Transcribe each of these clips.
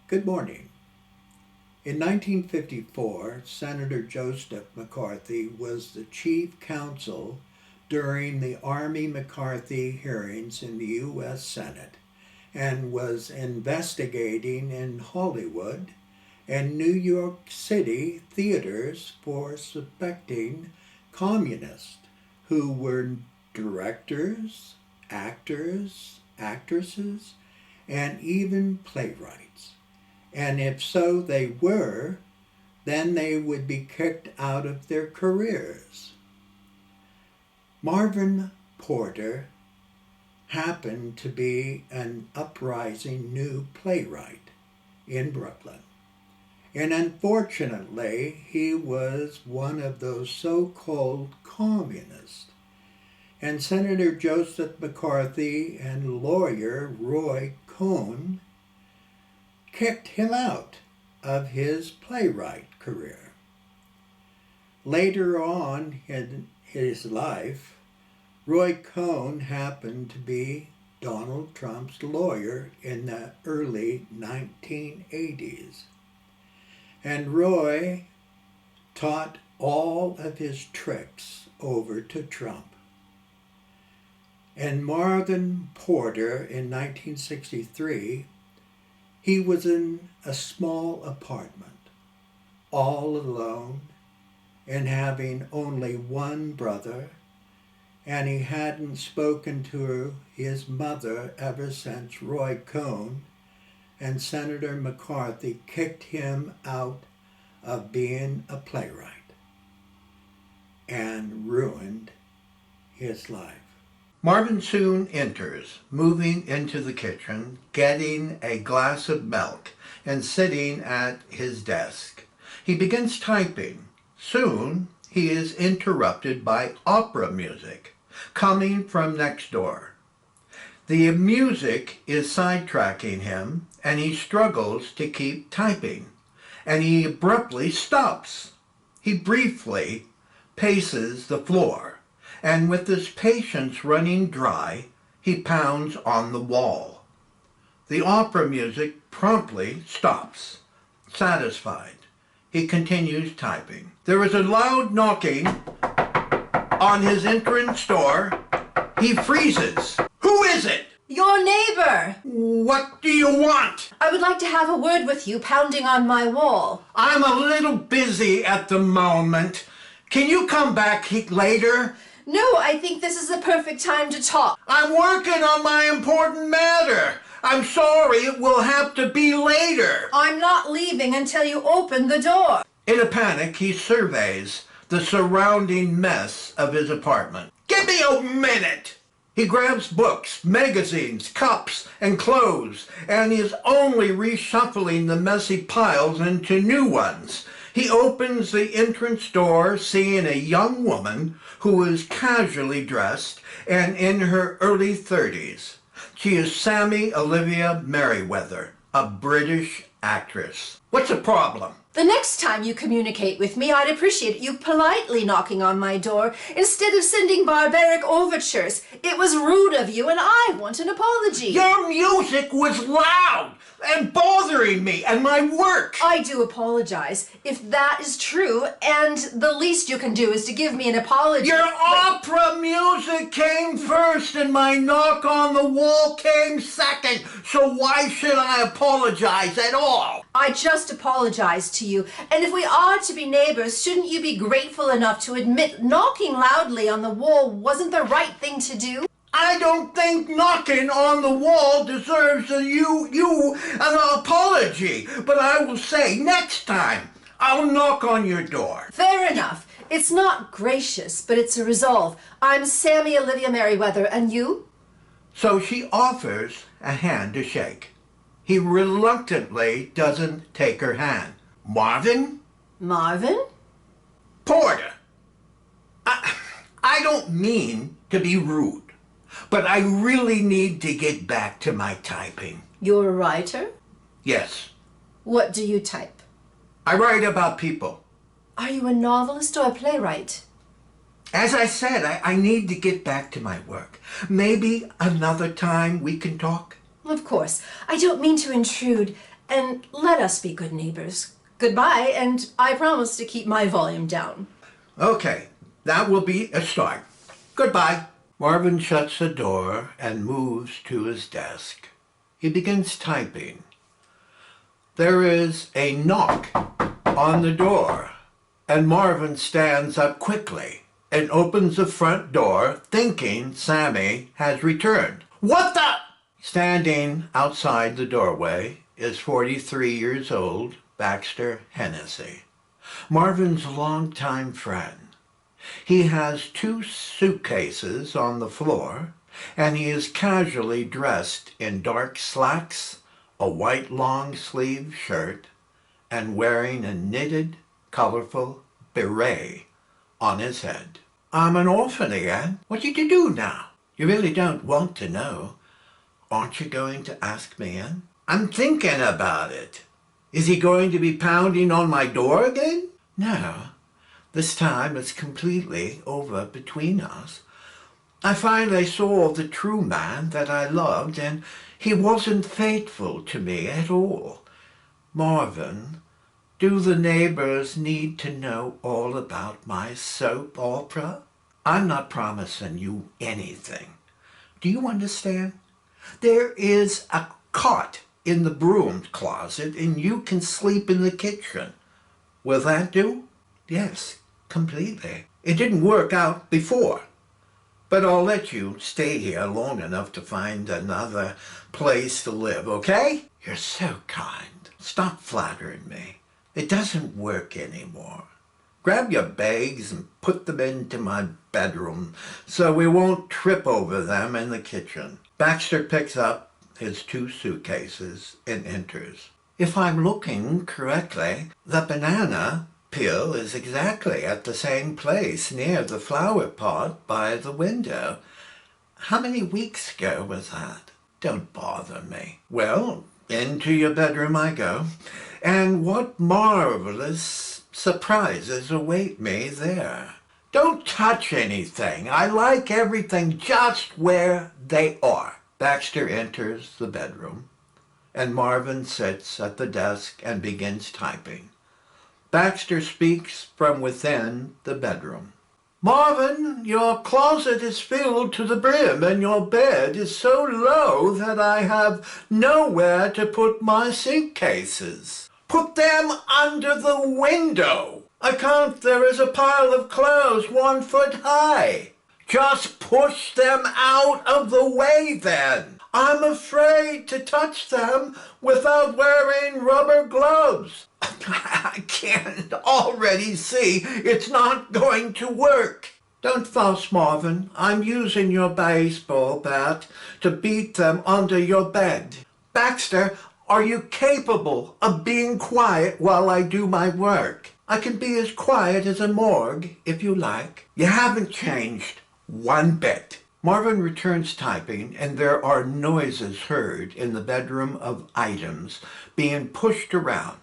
Good morning. In 1954, Senator Joseph McCarthy was the chief counsel during the Army-McCarthy hearings in the U.S. Senate and was investigating in Hollywood and New York City theaters for suspecting communists who were directors, actors, actresses, and even playwrights. And if so they were, then they would be kicked out of their careers. Marvin Porter happened to be an uprising new playwright in Brooklyn. And unfortunately, he was one of those so-called communists. And Senator Joseph McCarthy and lawyer Roy Cohn kicked him out of his playwright career. Later on in his life, Roy Cohn happened to be Donald Trump's lawyer in the early 1980s. And Roy taught all of his tricks over to Trump. And Marvin Porter in 1963, he was in a small apartment, all alone, and having only one brother, and he hadn't spoken to his mother ever since Roy Cohn and Senator McCarthy kicked him out of being a playwright and ruined his life. Marvin soon enters, moving into the kitchen, getting a glass of milk, and sitting at his desk. He begins typing. Soon, he is interrupted by opera music coming from next door. The music is sidetracking him, and he struggles to keep typing, and he abruptly stops. He briefly paces the floor, and with his patience running dry, he pounds on the wall. The opera music promptly stops. Satisfied, he continues typing. There is a loud knocking on his entrance door. He freezes. Who is it? Your neighbor! What do you want? I would like to have a word with you, pounding on my wall. I'm a little busy at the moment. Can you come back later? No, I think this is the perfect time to talk. I'm working on my important matter. I'm sorry, it will have to be later. I'm not leaving until you open the door. In a panic, he surveys the surrounding mess of his apartment. Give me a minute! He grabs books, magazines, cups, and clothes, and is only reshuffling the messy piles into new ones. He opens the entrance door, seeing a young woman who is casually dressed and in her early 30s. She is Sammy Olivia Merriweather, a British actress. What's the problem? The next time you communicate with me, I'd appreciate you politely knocking on my door instead of sending barbaric overtures. It was rude of you, and I want an apology. Your music was loud and bothering me and my work. I do apologize, if that is true, and the least you can do is to give me an apology. Your opera music came first and my knock on the wall came second, so why should I apologize at all? I just apologized to you, and if we are to be neighbors, shouldn't you be grateful enough to admit knocking loudly on the wall wasn't the right thing to do? I don't think knocking on the wall deserves an apology, but I will say next time I'll knock on your door. Fair enough. It's not gracious, but it's a resolve. I'm Sammy Olivia Merriweather, and you? So she offers a hand to shake. He reluctantly doesn't take her hand. Marvin? Marvin? Porter. I don't mean to be rude, but I really need to get back to my typing. You're a writer? Yes. What do you type? I write about people. Are you a novelist or a playwright? As I said, I need to get back to my work. Maybe another time we can talk? Of course. I don't mean to intrude. and let us be good neighbors. Goodbye, and I promise to keep my volume down. Okay, that will be a start. Goodbye. Marvin shuts the door and moves to his desk. He begins typing. There is a knock on the door, and Marvin stands up quickly and opens the front door, thinking Sammy has returned. What the? Standing outside the doorway is 43 years old Baxter Hennessy, Marvin's longtime friend. He has 2 suitcases on the floor, and he is casually dressed in dark slacks, a white long-sleeved shirt, and wearing a knitted, colorful beret on his head. I'm an orphan again. What did you do now? You really don't want to know. Aren't you going to ask me in? I'm thinking about it. Is he going to be pounding on my door again? No. This time it's completely over between us. I finally saw the true man that I loved, and he wasn't faithful to me at all. Marvin, do the neighbors need to know all about my soap opera? I'm not promising you anything. Do you understand? There is a cot in the broom closet, and you can sleep in the kitchen. Will that do? Yes, completely. It didn't work out before, but I'll let you stay here long enough to find another place to live, okay? You're so kind. Stop flattering me. It doesn't work anymore. Grab your bags and put them into my bedroom so we won't trip over them in the kitchen. Baxter picks up his 2 suitcases and enters. If I'm looking correctly, the banana peel is exactly at the same place near the flower pot by the window. How many weeks ago was that? Don't bother me. Well, into your bedroom I go. And what marvelous surprises await me there. Don't touch anything. I like everything just where they are. Baxter enters the bedroom, and Marvin sits at the desk and begins typing. Baxter speaks from within the bedroom. Marvin, your closet is filled to the brim, and your bed is so low that I have nowhere to put my suitcases. Put them under the window. I count there is a pile of clothes 1 foot high. Just push them out of the way then. I'm afraid to touch them without wearing rubber gloves. I can already see it's not going to work. Don't fuss, Marvin. I'm using your baseball bat to beat them under your bed. Baxter, are you capable of being quiet while I do my work? I can be as quiet as a morgue, if you like. You haven't changed 1 bit. Marvin returns typing, and there are noises heard in the bedroom of items being pushed around.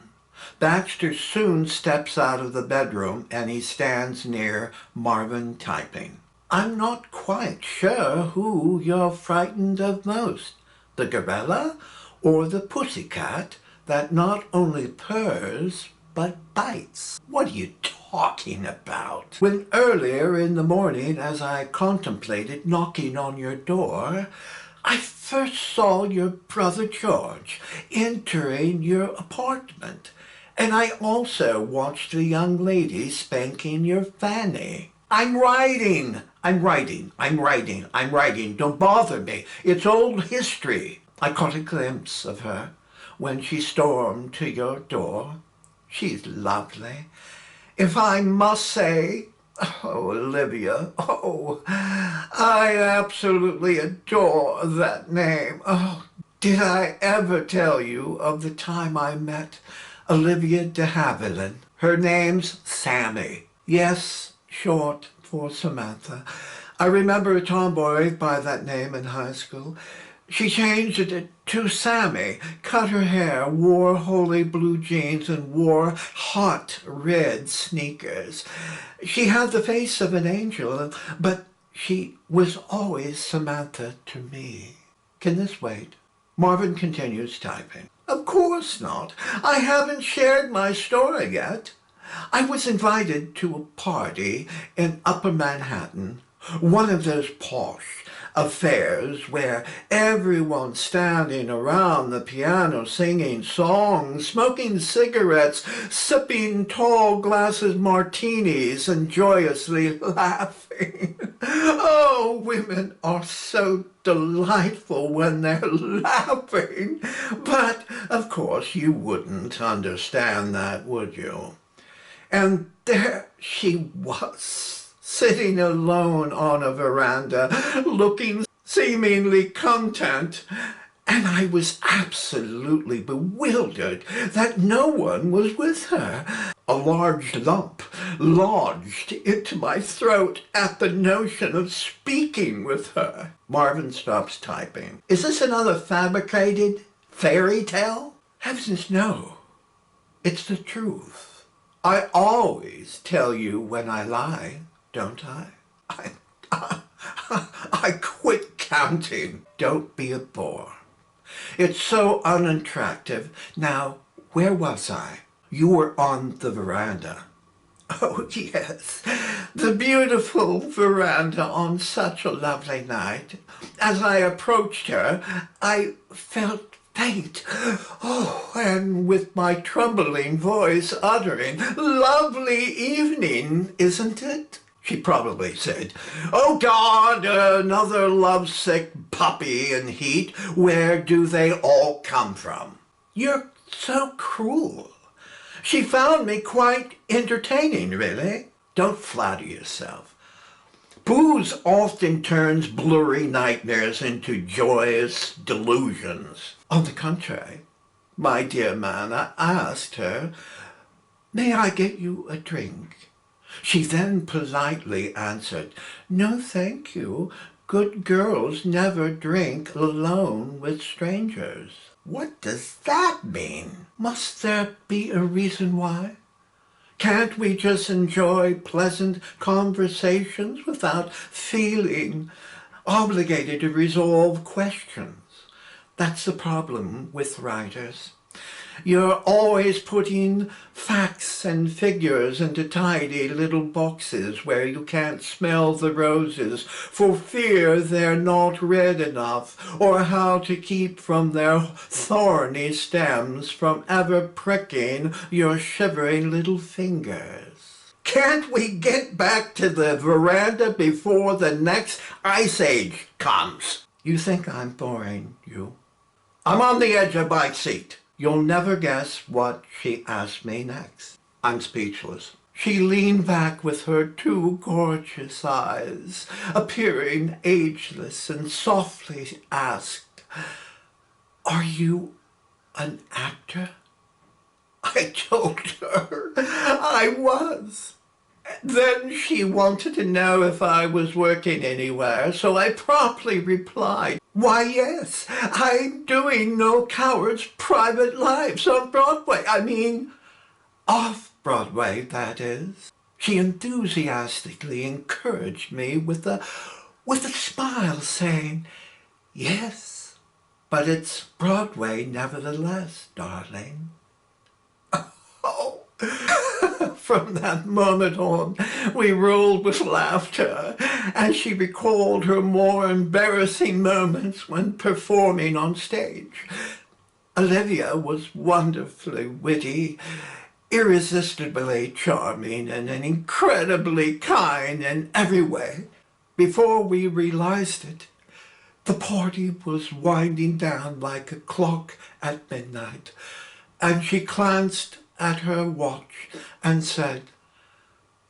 Baxter soon steps out of the bedroom, and he stands near Marvin typing. I'm not quite sure who you're frightened of most, the gorilla or the pussycat that not only purrs but bites. What are you talking about? When earlier in the morning, as I contemplated knocking on your door, I first saw your brother George entering your apartment, and I also watched the young lady spanking your Fanny. I'm writing. Don't bother me. It's old history. I caught a glimpse of her when she stormed to your door. She's lovely. If I must say, oh, Olivia, oh, I absolutely adore that name. Oh, did I ever tell you of the time I met Olivia de Havilland? Her name's Sammy. Yes, short for Samantha. I remember a tomboy by that name in high school. She changed it to Sammy, cut her hair, wore holy blue jeans, and wore hot red sneakers. She had the face of an angel, but she was always Samantha to me. Can this wait? Marvin continues typing. Of course not. I haven't shared my story yet. I was invited to a party in Upper Manhattan, one of those posh affairs where everyone's standing around the piano singing songs, smoking cigarettes, sipping tall glasses martinis, and joyously laughing. Oh, women are so delightful when they're laughing. But, of course, you wouldn't understand that, would you? And there she was, sitting alone on a veranda, looking seemingly content, and I was absolutely bewildered that no one was with her. A large lump lodged into my throat at the notion of speaking with her. Marvin stops typing. Is this another fabricated fairy tale? Heavens, no. It's the truth. I always tell you when I lie, don't I? I quit counting. Don't be a bore. It's so unattractive. Now, where was I? You were on the veranda. Oh, yes, the beautiful veranda on such a lovely night. As I approached her, I felt faint. Oh, and with my trembling voice uttering, "Lovely evening, isn't it?" She probably said, "Oh, God, another lovesick puppy in heat. Where do they all come from?" You're so cruel. She found me quite entertaining, really. Don't flatter yourself. Booze often turns blurry nightmares into joyous delusions. On the contrary, my dear man, I asked her, "May I get you a drink?" She then politely answered, "No, thank you. Good girls never drink alone with strangers." What does that mean? Must there be a reason why? Can't we just enjoy pleasant conversations without feeling obligated to resolve questions? That's the problem with writers. You're always putting facts and figures into tidy little boxes where you can't smell the roses for fear they're not red enough, or how to keep from their thorny stems from ever pricking your shivering little fingers. Can't we get back to the veranda before the next ice age comes? You think I'm boring, you? I'm on the edge of my seat. You'll never guess what she asked me next. I'm speechless. She leaned back with her two gorgeous eyes, appearing ageless, and softly asked, "Are you an actor?" I told her I was. Then she wanted to know if I was working anywhere, so I promptly replied, "Why, yes, I'm doing No Coward's Private Lives on Broadway. I mean, off-Broadway, that is." She enthusiastically encouraged me with a smile, saying, "Yes, but it's Broadway nevertheless, darling." Oh. From that moment on, we rolled with laughter, and she recalled her more embarrassing moments when performing on stage. Olivia was wonderfully witty, irresistibly charming, and incredibly kind in every way. Before we realized it, the party was winding down like a clock at midnight, and she glanced at her watch and said,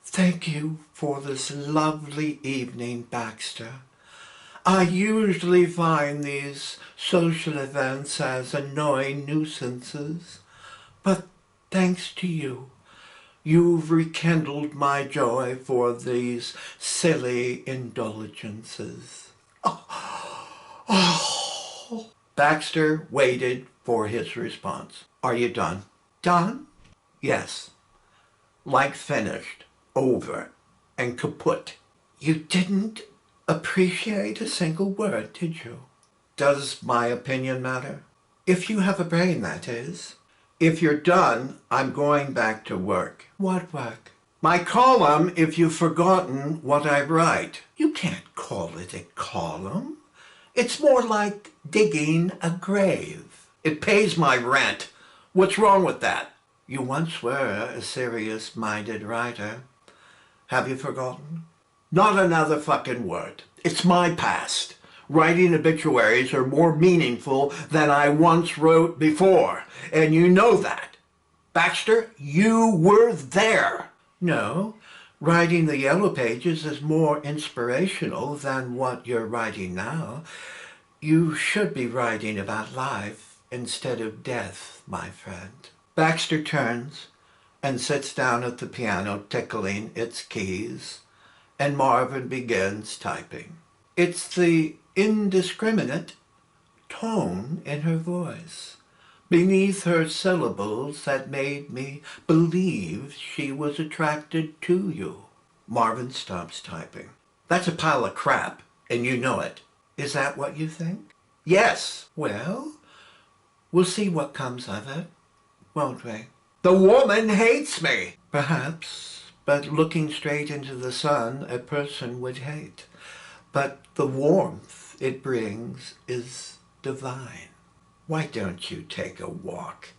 "Thank you for this lovely evening, Baxter. I usually find these social events as annoying nuisances, but thanks to you, you've rekindled my joy for these silly indulgences." Oh. Baxter waited for his response. "Are you done?" "Done?" "Yes. Like finished, over, and kaput." You didn't appreciate a single word, did you? Does my opinion matter? If you have a brain, that is. If you're done, I'm going back to work. What work? My column, if you've forgotten what I write. You can't call it a column. It's more like digging a grave. It pays my rent. What's wrong with that? You once were a serious-minded writer. Have you forgotten? Not another fucking word. It's my past. Writing obituaries are more meaningful than I once wrote before, and you know that. Baxter, you were there. No, writing the Yellow Pages is more inspirational than what you're writing now. You should be writing about life instead of death, my friend. Baxter turns and sits down at the piano, tickling its keys, and Marvin begins typing. It's the indiscriminate tone in her voice, beneath her syllables, that made me believe she was attracted to you. Marvin stops typing. That's a pile of crap, and you know it. Is that what you think? Yes. Well, we'll see what comes of it, won't we? The woman hates me. Perhaps, but looking straight into the sun, a person would hate. But the warmth it brings is divine. Why don't you take a walk?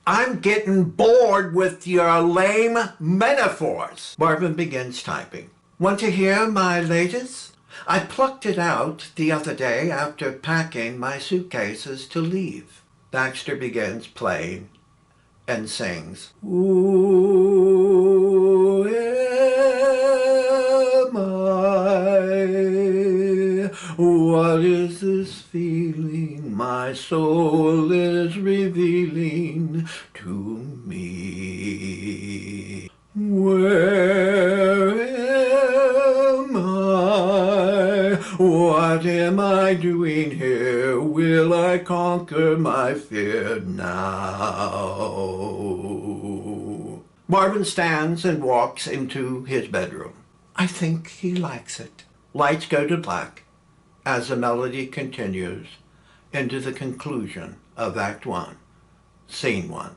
I'm getting bored with your lame metaphors. Marvin begins typing. Want to hear my latest? I plucked it out the other day after packing my suitcases to leave. Baxter begins playing and sings. Who am I? What is this feeling my soul is revealing to me? Where am I? What am I doing here? Will I conquer my fear now? Marvin stands and walks into his bedroom. I think he likes it. Lights go to black as the melody continues into the conclusion of Act 1, Scene 1.